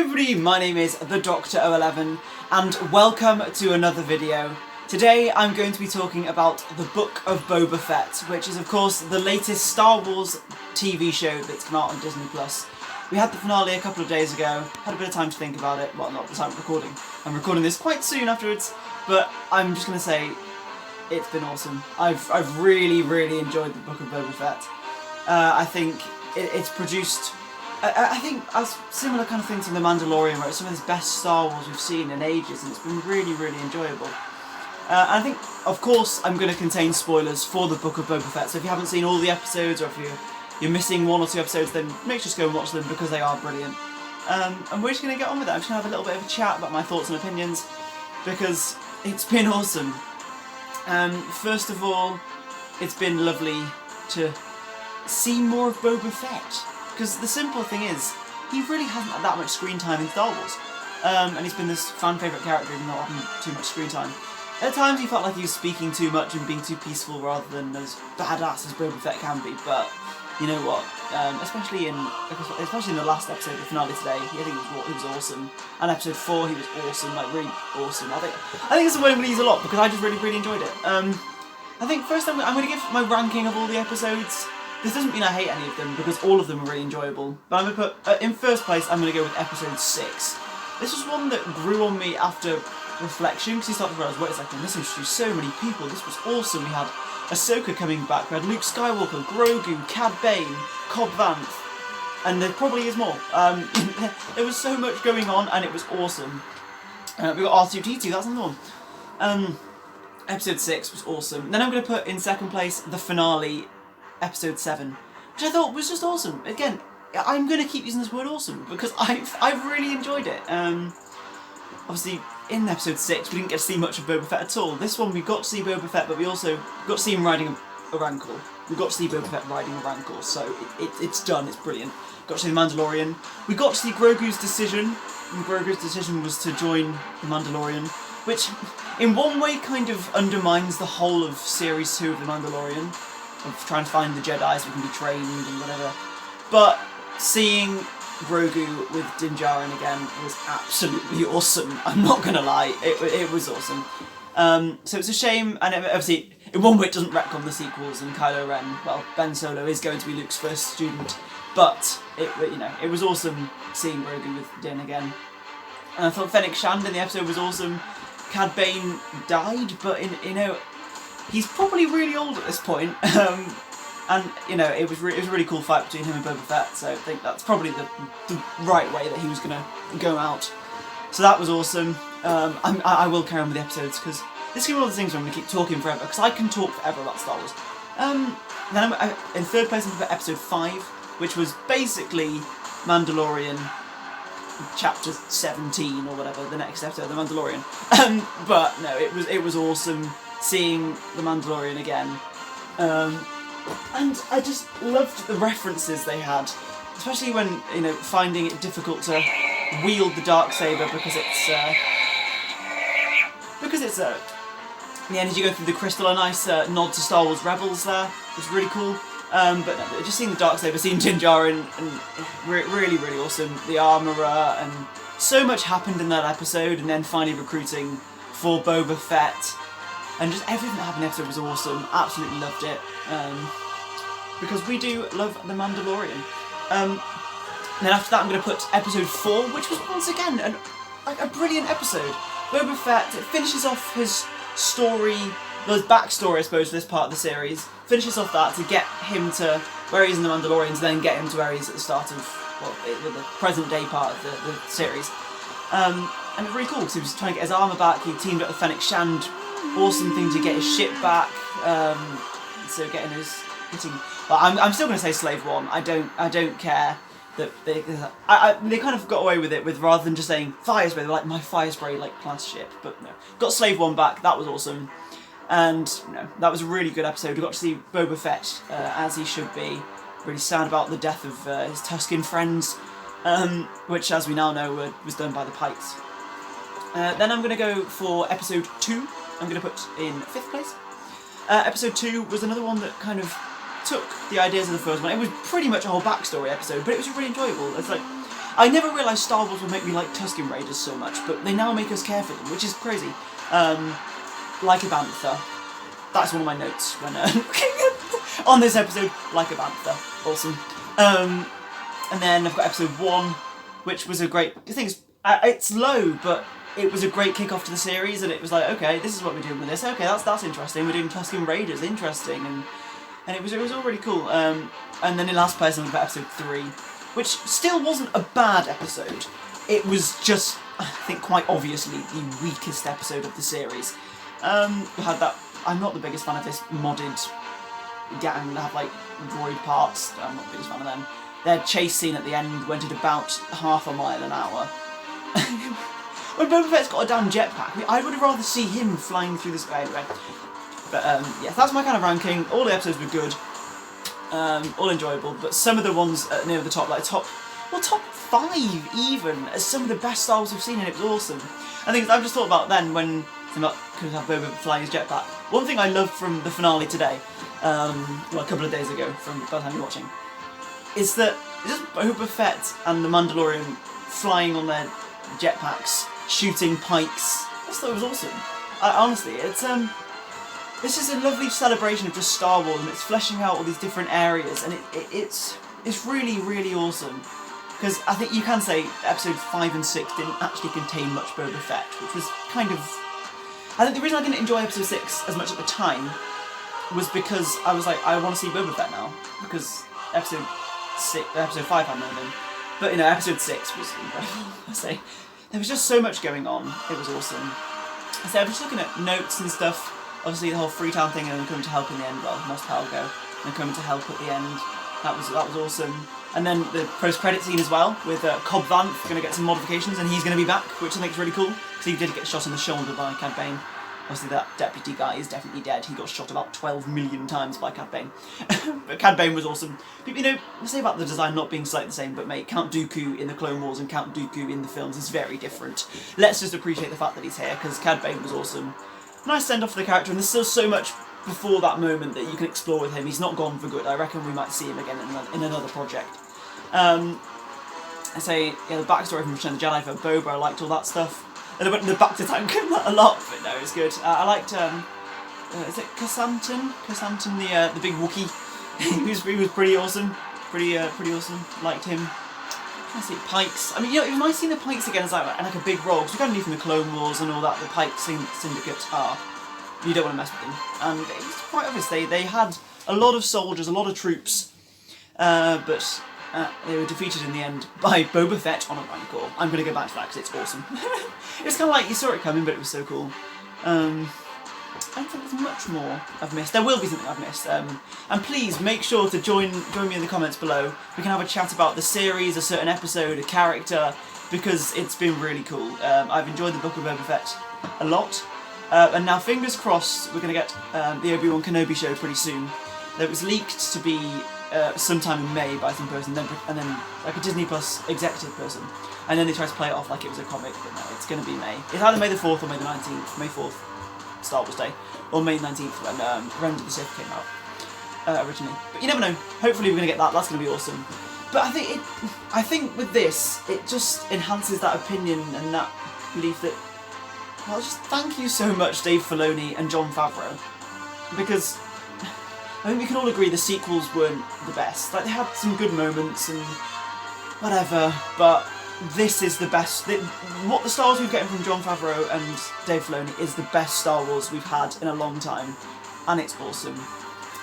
everybody, my name is the Dr. 011 and welcome to another video. Today I'm going to be talking about the Book of Boba Fett, which is of course the latest Star Wars TV show that's come out on Disney+. We had the finale a couple of days ago, had a bit of time to think about it, well not the time of recording. I'm recording this quite soon afterwards, but I'm just going to say it's been awesome. I've really enjoyed the Book of Boba Fett. I think it's produced... I think a similar kind of thing to The Mandalorian, where it's some of the best Star Wars we've seen in ages, and it's been really enjoyable. And I think, of course, I'm going to contain spoilers for the Book of Boba Fett, so if you haven't seen all the episodes, or if you're missing one or two episodes, then make sure to go and watch them, because they are brilliant. And we're just going to get on with it. I'm just going to have a little bit of a chat about my thoughts and opinions, because it's been awesome. First of all, it's been lovely to see more of Boba Fett. Because the simple thing is, he really hasn't had that much screen time in Star Wars. And he's been this fan favourite character even not having too much screen time. At times he felt like he was speaking too much and being too peaceful rather than as badass as Boba Fett can be, but you know what, especially in the last episode, the finale today, I think he was awesome. And episode 4 he was awesome, like really awesome. I think it's a word I'm going to use a lot because I just really enjoyed it. I think first I'm going to give my ranking of all the episodes. This doesn't mean I hate any of them, because all of them are really enjoyable. But I'm going to put, in first place, I'm going to go with episode 6. This was one that grew on me after reflection, because you start to realise, wait a second, this introduced so many people, this was awesome. We had Ahsoka coming back, we had Luke Skywalker, Grogu, Cad Bane, Cobb Vanth, and there probably is more. There was so much going on, and it was awesome. We got R2-D2, that's another one. Episode 6 was awesome. Then I'm going to put in second place the finale, episode 7, which I thought was just awesome. Again, I'm going to keep using this word awesome because I've really enjoyed it. Obviously, in episode 6 we didn't get to see much of Boba Fett at all. This one we got to see Boba Fett, but we also got to see him riding a rancor. We got to see Boba Fett riding a rancor, so it's done, it's brilliant. Got to see the Mandalorian. We got to see Grogu's decision, and Grogu's decision was to join the Mandalorian, which in one way kind of undermines the whole of Series 2 of the Mandalorian, of trying to find the Jedi so we can be trained and whatever. But seeing Grogu with Din Djarin again was absolutely awesome. I'm not gonna lie, it was awesome. So it's a shame, and obviously in one way it doesn't retcon the sequels, and Kylo Ren, well, Ben Solo is going to be Luke's first student, but it was awesome seeing Grogu with Din again. And I thought Fennec Shand in the episode was awesome. Cad Bane died, but he's probably really old at this point, and it was a really cool fight between him and Boba Fett. So I think that's probably the right way that he was gonna go out. So that was awesome. I will carry on with the episodes because this is one of the things where I'm gonna keep talking forever because I can talk forever about Star Wars. Then in third place I'm gonna put episode 5, which was basically Mandalorian chapter 17 or whatever, the next episode of The Mandalorian. But no, it was awesome seeing The Mandalorian again. And I just loved the references they had, especially when, finding it difficult to wield the Darksaber because it's the energy going through the crystal, a nice nod to Star Wars Rebels there, it was really cool. But no, just seeing the Darksaber, seeing Din Djarin, and really awesome, the Armourer, and so much happened in that episode, and then finally recruiting for Boba Fett. And just everything that happened in the episode was awesome. Absolutely loved it. Because we do love The Mandalorian. Then after that I'm going to put episode 4, which was once again a brilliant episode. Boba Fett, it finishes off his story, his backstory I suppose for this part of the series. Finishes off that to get him to where he is in The Mandalorians, then get him to where he is at the start of, the present day part of the series. And it's really cool because he was trying to get his armour back, he teamed up with Fennec Shand. Awesome thing to get his ship back. So well, I'm still going to say Slave One. I don't care that they kind of got away with it with rather than just saying fire spray. They're like my fire spray like class ship, but no, got Slave One back. That was awesome, and that was a really good episode. We got to see Boba Fett as he should be. Really sad about the death of his Tusken friends, which, as we now know, was done by the Pikes. Then I'm going to go for episode 2. I'm going to put in 5th place. Episode 2 was another one that kind of took the ideas of the first one. It was pretty much a whole backstory episode, but it was really enjoyable. It's like I never realised Star Wars would make me like Tusken Raiders so much, but they now make us care for them, which is crazy. Like a Bantha. That's one of my notes when on this episode. Like a Bantha. Awesome. And then I've got episode 1, which was a great... The thing is, it's low, but it was a great kick-off to the series, and it was like, okay, this is what we're doing with this. Okay, that's interesting. We're doing Tusken Raiders. Interesting. And it was all really cool. And then in last place, I've got episode 3, which still wasn't a bad episode. It was just, I think, quite obviously the weakest episode of the series. We had that... I'm not the biggest fan of this modded gang that have, like, droid parts. I'm not the biggest fan of them. Their chase scene at the end went at about half a mile an hour. When Boba Fett's got a damn jetpack, I would have rather see him flying through the sky anyway. But yeah, that's my kind of ranking. All the episodes were good, all enjoyable, but some of the ones near the top, like top 5 even, as some of the best Star Wars we've seen, and it was awesome. I think I've just thought about then when could have Boba flying his jetpack. One thing I loved from the finale today, well, a couple of days ago, from by the time you're watching, is that it's just Boba Fett and the Mandalorian flying on their jetpacks, shooting pikes. I just thought it was awesome. Honestly, it's this is a lovely celebration of just Star Wars, and it's fleshing out all these different areas, and it's really, really awesome. Because I think you can say episode 5 and 6 didn't actually contain much Boba Fett, which was kind of... I think the reason I didn't enjoy episode 6 as much at the time was because I was like, I want to see Boba Fett now, because episode 5 had none of him. But, you know, episode 6 was incredible, I say. There was just so much going on. It was awesome. So I'm just looking at notes and stuff. Obviously the whole Freetown thing, and then coming to help in the end. Well, Nostalgo, and coming to help at the end. That was awesome. And then the post-credit scene as well, with Cobb Vanth going to get some modifications, and he's going to be back, which I think is really cool, because he did get shot in the shoulder by Cad Bane. Obviously that deputy guy is definitely dead. He got shot about 12 million times by Cad Bane. But Cad Bane was awesome. But, you know, I say about the design not being slightly the same, but mate, Count Dooku in the Clone Wars and Count Dooku in the films is very different. Let's just appreciate the fact that he's here, because Cad Bane was awesome. Nice send-off for the character, and there's still so much before that moment that you can explore with him. He's not gone for good. I reckon we might see him again in another project. I say, yeah, the backstory from Return of the Jedi for Boba, I liked all that stuff. And I went in the back to tank a lot, but no, it's good. I liked, is it Kasantan? Kasantan, the big Wookiee. he was pretty awesome. Pretty awesome. Liked him. I see Pikes. I mean, you know, it was nice seeing the Pikes again as like a big role, because we kind of knew from the Clone Wars and all that the Pike Syndicate are. You don't want to mess with them. And it was quite obvious, they had a lot of soldiers, a lot of troops, but they were defeated in the end by Boba Fett on a Rancor. I'm going to go back to that because it's awesome. It was kind of like, you saw it coming, but it was so cool. I don't think there's much more I've missed. There will be something I've missed. And please make sure to join me in the comments below. We can have a chat about the series, a certain episode, a character, because it's been really cool. I've enjoyed the Book of Boba Fett a lot. And now, fingers crossed, we're going to get the Obi Wan Kenobi show pretty soon. It was leaked to be sometime in May by some person, and then like a Disney Plus executive person, and then they tried to play it off like it was a comic, but no, it's going to be May. It's either May the 4th or May the 19th, May 4th, Star Wars Day, or May 19th when Revenge of the Sith came out originally. But you never know. Hopefully we're going to get that. That's going to be awesome. But I think with this, it just enhances that opinion and that belief that, well, just thank you so much, Dave Filoni and Jon Favreau, because I think we can all agree the sequels weren't the best. Like, they had some good moments and whatever, but this is the best. What the Star Wars we've getting from Jon Favreau and Dave Filoni is the best Star Wars we've had in a long time, and it's awesome.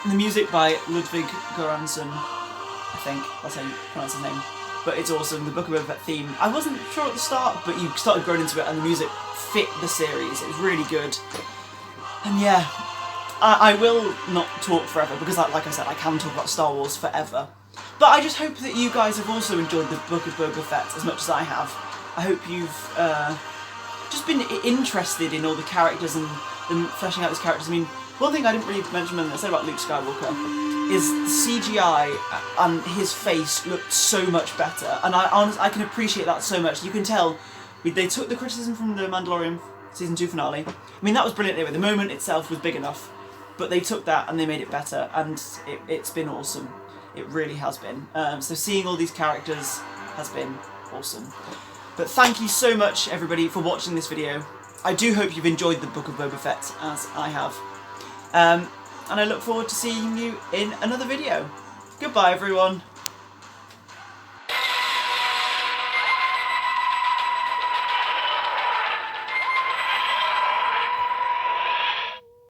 And the music by Ludwig Göransson, I think that's how you pronounce his name, but it's awesome. The Book of Boba Fett theme, I wasn't sure at the start, but you started growing into it, and the music fit the series. It was really good. And yeah, I will not talk forever, because like I said, I can talk about Star Wars forever. But I just hope that you guys have also enjoyed the Book of Boba Fett as much as I have. I hope you've just been interested in all the characters and fleshing out these characters. I mean, one thing I didn't really mention when I said about Luke Skywalker is the CGI and his face looked so much better, and I can appreciate that so much. You can tell they took the criticism from the Mandalorian Season 2 finale. I mean, that was brilliant anyway. The moment itself was big enough, but they took that and they made it better, and it's been awesome. It really has been. So seeing all these characters has been awesome. But thank you so much, everybody, for watching this video. I do hope you've enjoyed the Book of Boba Fett, as I have. And I look forward to seeing you in another video. Goodbye, everyone.